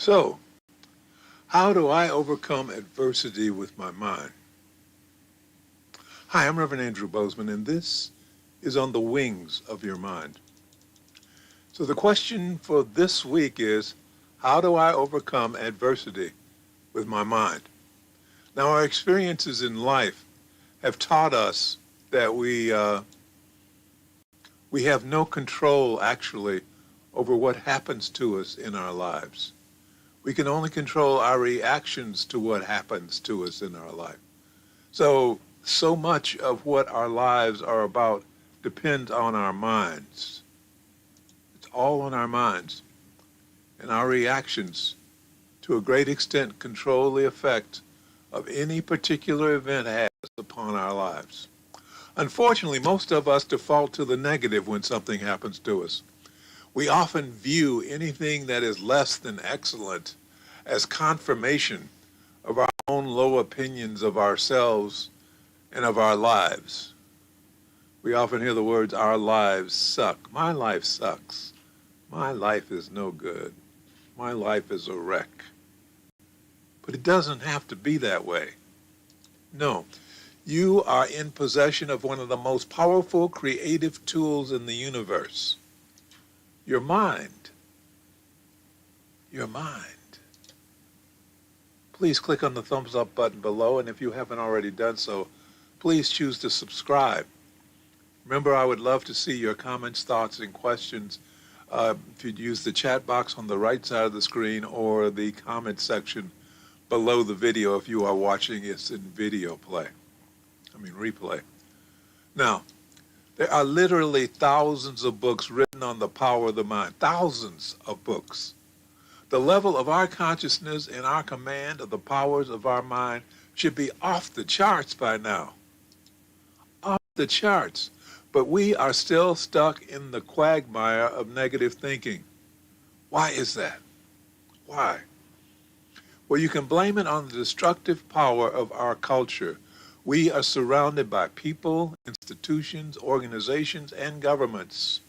So, how do I overcome adversity with my mind? Hi, I'm Reverend Andrew Bozeman, and this is On the Wings of Your Mind. So the question for this week is, how do I overcome adversity with my mind? Now, our experiences in life have taught us that we have no control, actually, over what happens to us in our lives. We can only control our reactions to what happens to us in our life. So much of what our lives are about depends on our minds. It's all on our minds. And our reactions, to a great extent, control the effect of any particular event has upon our lives. Unfortunately, most of us default to the negative when something happens to us. We often view anything that is less than excellent as confirmation of our own low opinions of ourselves and of our lives. We often hear the words, our lives suck. My life sucks. My life is no good. My life is a wreck. But it doesn't have to be that way. No. You are in possession of one of the most powerful creative tools in the universe. Your mind. Your mind. Please click on the thumbs up button below, and if you haven't already done so, please choose to subscribe. Remember, I would love to see your comments, thoughts, and questions. If you'd use the chat box on the right side of the screen or the comment section below the video if you are watching this in replay. Now, there are literally thousands of books written on the power of the mind. Thousands of books. The level of our consciousness and our command of the powers of our mind should be off the charts by now. Off the charts. But we are still stuck in the quagmire of negative thinking. Why is that? Why? Well, you can blame it on the destructive power of our culture. We are surrounded by people, institutions, organizations, and governments,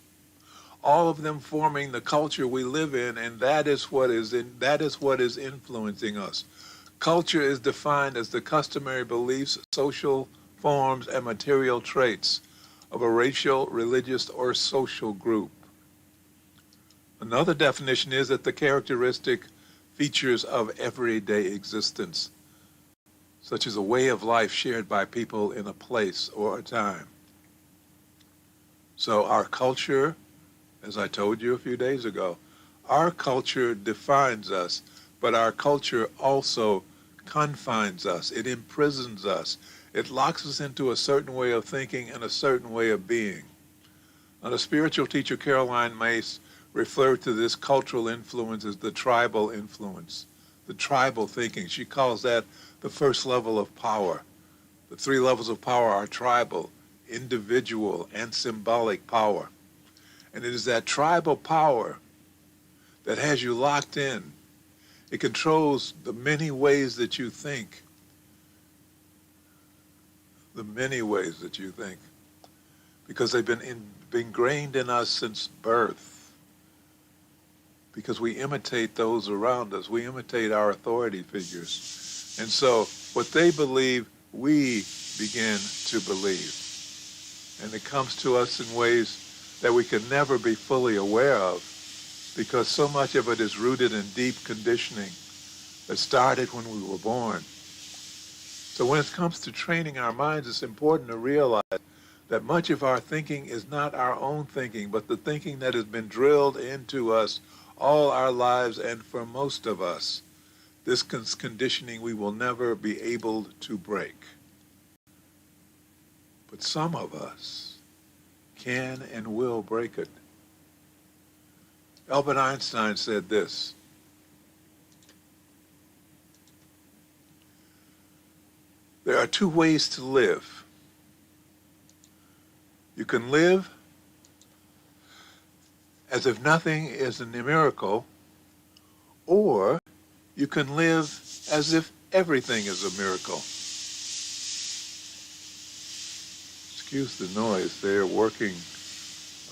all of them forming the culture we live in, and that is what is influencing us. Culture is defined as the customary beliefs, social forms, and material traits of a racial, religious, or social group. Another definition is that the characteristic features of everyday existence, such as a way of life shared by people in a place or a time. So our culture, as I told you a few days ago, our culture defines us, but our culture also confines us. It imprisons us. It locks us into a certain way of thinking and a certain way of being. Now, the spiritual teacher Caroline Myss referred to this cultural influence as the tribal influence, the tribal thinking. She calls that the first level of power. The three levels of power are tribal, individual, and symbolic power. And it is that tribal power that has you locked in. It controls the many ways that you think. The many ways that you think. Because they've been ingrained in us since birth. Because we imitate those around us. We imitate our authority figures. And so what they believe, we begin to believe. And it comes to us in ways that we can never be fully aware of, because so much of it is rooted in deep conditioning that started when we were born. So when it comes to training our minds, it's important to realize that much of our thinking is not our own thinking, but the thinking that has been drilled into us all our lives, and for most of us, this conditioning we will never be able to break. But some of us can and will break it. Albert Einstein said this: there are two ways to live. You can live as if nothing is a miracle, or you can live as if everything is a miracle. Excuse the noise, they're working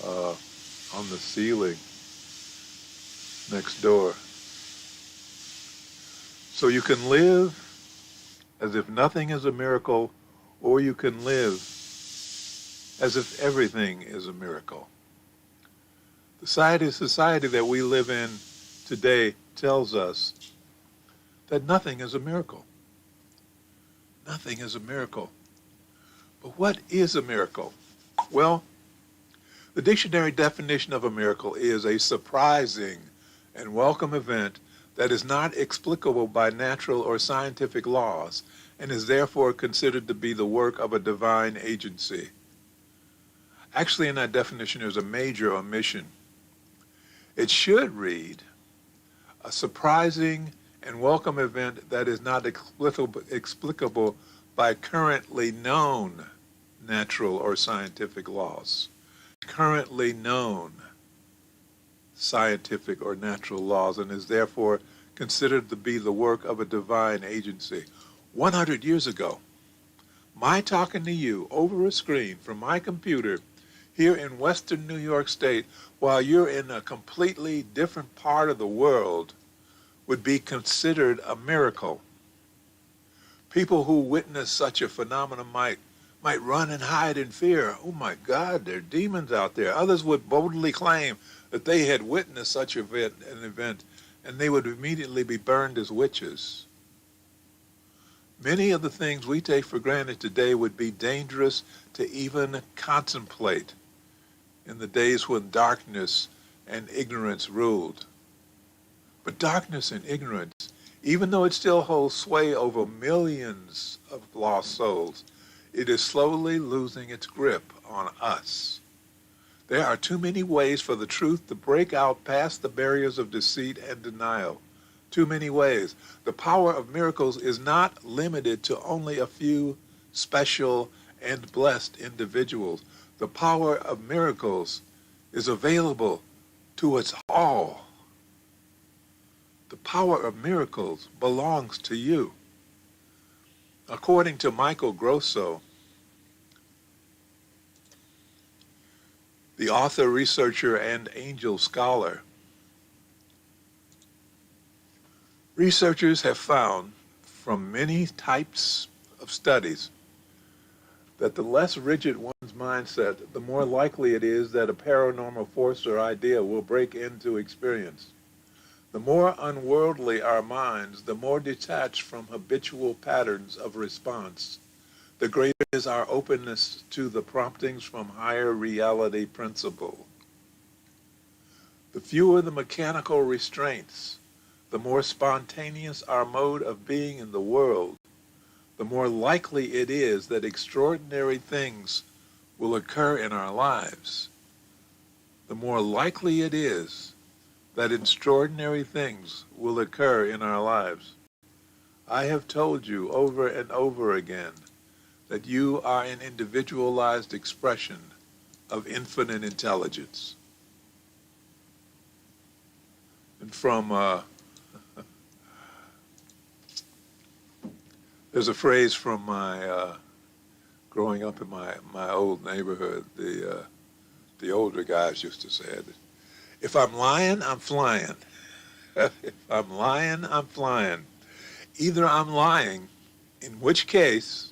on the ceiling next door. So you can live as if nothing is a miracle, or you can live as if everything is a miracle. The society that we live in today tells us that nothing is a miracle. Nothing is a miracle. But what is a miracle? Well, the dictionary definition of a miracle is a surprising and welcome event that is not explicable by natural or scientific laws and is therefore considered to be the work of a divine agency. Actually, in that definition, there's a major omission. It should read, a surprising and welcome event that is not explicable by currently known natural or scientific laws. Currently known scientific or natural laws, and is therefore considered to be the work of a divine agency. 100 years ago, my talking to you over a screen from my computer here in western New York State while you're in a completely different part of the world would be considered a miracle. People who witness such a phenomenon might run and hide in fear. Oh my God, there are demons out there. Others would boldly claim that they had witnessed such an event, and they would immediately be burned as witches. Many of the things we take for granted today would be dangerous to even contemplate in the days when darkness and ignorance ruled. But darkness and ignorance, even though it still holds sway over millions of lost souls, it is slowly losing its grip on us. There are too many ways for the truth to break out past the barriers of deceit and denial. Too many ways. The power of miracles is not limited to only a few special and blessed individuals. The power of miracles is available to us all. The power of miracles belongs to you. According to Michael Grosso, the author, researcher, and angel scholar, researchers have found from many types of studies that the less rigid one's mindset, the more likely it is that a paranormal force or idea will break into experience. The more unworldly our minds, the more detached from habitual patterns of response, the greater is our openness to the promptings from higher reality principle. The fewer the mechanical restraints, the more spontaneous our mode of being in the world, the more likely it is that extraordinary things will occur in our lives. The more likely it is that extraordinary things will occur in our lives. I have told you over and over again that you are an individualized expression of infinite intelligence. And from, there's a phrase from my, growing up in my old neighborhood, the older guys used to say it, if I'm lying, I'm flying. If I'm lying, I'm flying. Either I'm lying, in which case,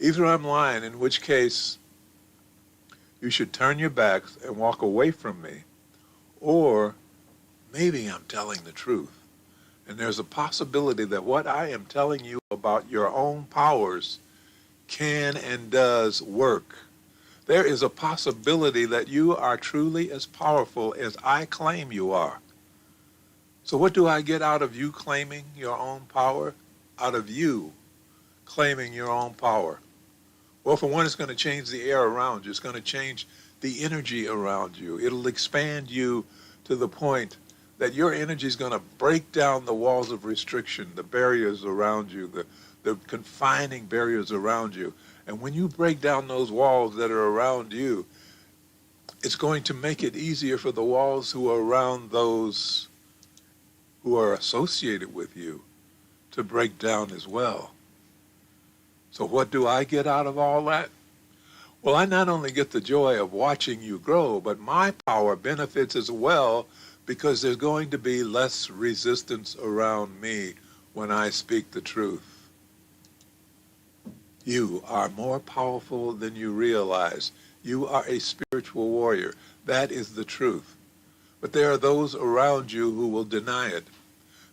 either I'm lying, in which case you should turn your backs and walk away from me, or maybe I'm telling the truth. And there's a possibility that what I am telling you about your own powers can and does work. There is a possibility that you are truly as powerful as I claim you are. So what do I get out of you claiming your own power? Out of you claiming your own power? Well, for one, it's going to change the air around you. It's going to change the energy around you. It'll expand you to the point that your energy is going to break down the walls of restriction, the barriers around you, the confining barriers around you. And when you break down those walls that are around you, it's going to make it easier for the walls who are around those who are associated with you to break down as well. So what do I get out of all that? Well, I not only get the joy of watching you grow, but my power benefits as well because there's going to be less resistance around me when I speak the truth. You are more powerful than you realize. You are a spiritual warrior. That is the truth. But there are those around you who will deny it.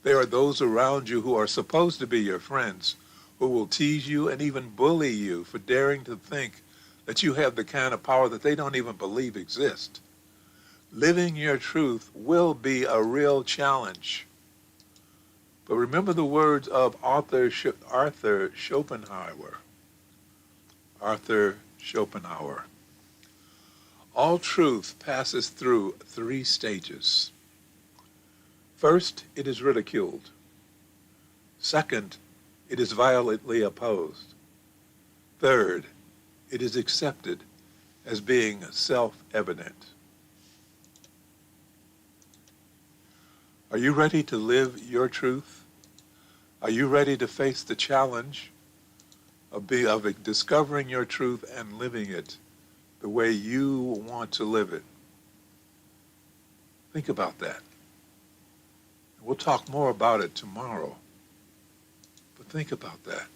There are those around you who are supposed to be your friends who will tease you and even bully you for daring to think that you have the kind of power that they don't even believe exists. Living your truth will be a real challenge. But remember the words of Arthur Schopenhauer. Arthur Schopenhauer. All truth passes through 3 stages. First, it is ridiculed. Second, it is violently opposed. Third, it is accepted as being self-evident. Are you ready to live your truth? Are you ready to face the challenge of discovering your truth and living it the way you want to live it? Think about that. We'll talk more about it tomorrow. But think about that.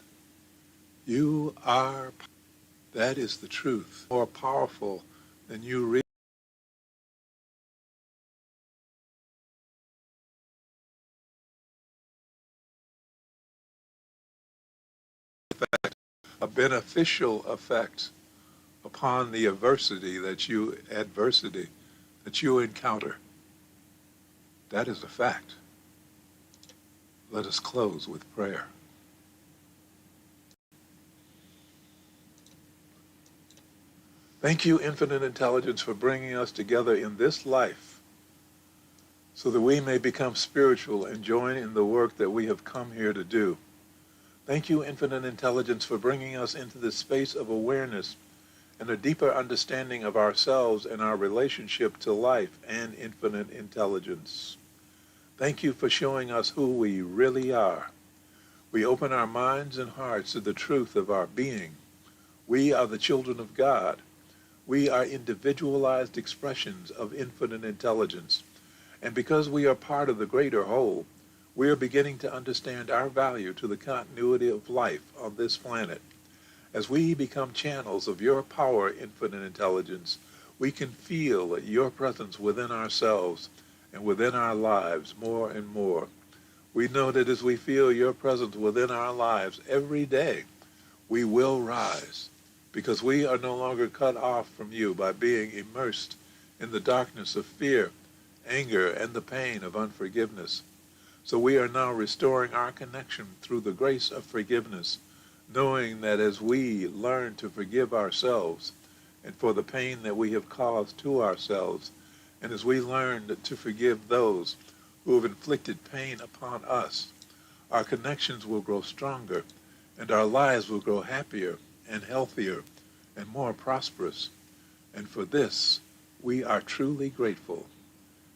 You are, that is the truth, more powerful than you realize. A beneficial effect upon the adversity that you encounter. That is a fact. Let us close with prayer. Thank you, Infinite Intelligence, for bringing us together in this life so that we may become spiritual and join in the work that we have come here to do. Thank you, Infinite Intelligence, for bringing us into this space of awareness and a deeper understanding of ourselves and our relationship to life and infinite intelligence. Thank you for showing us who we really are. We open our minds and hearts to the truth of our being. We are the children of God. We are individualized expressions of infinite intelligence. And because we are part of the greater whole, we are beginning to understand our value to the continuity of life on this planet. As we become channels of your power, infinite intelligence, we can feel your presence within ourselves and within our lives more and more. We know that as we feel your presence within our lives every day, we will rise because we are no longer cut off from you by being immersed in the darkness of fear, anger, and the pain of unforgiveness. So we are now restoring our connection through the grace of forgiveness, knowing that as we learn to forgive ourselves and for the pain that we have caused to ourselves, and as we learn to forgive those who have inflicted pain upon us, our connections will grow stronger and our lives will grow happier and healthier and more prosperous. And for this, we are truly grateful.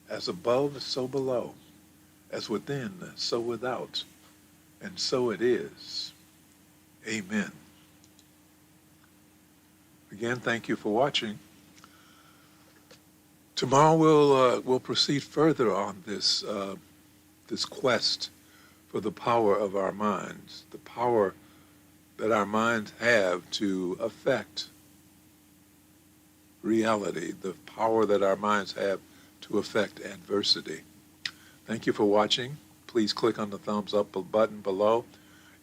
As above, so below. As within, so without. And so it is. Amen. Again, thank you for watching. Tomorrow we'll proceed further on this quest for the power of our minds, the power that our minds have to affect reality, the power that our minds have to affect adversity. Thank you for watching. Please click on the thumbs up button below.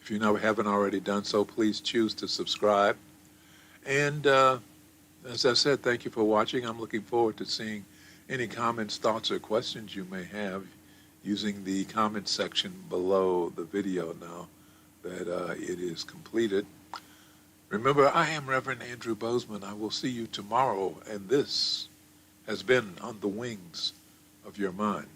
If you haven't already done so, please choose to subscribe. And as I said, thank you for watching. I'm looking forward to seeing any comments, thoughts, or questions you may have using the comment section below the video now that it is completed. Remember, I am Reverend Andrew Bozeman. I will see you tomorrow, and this has been On the Wings of Your Mind.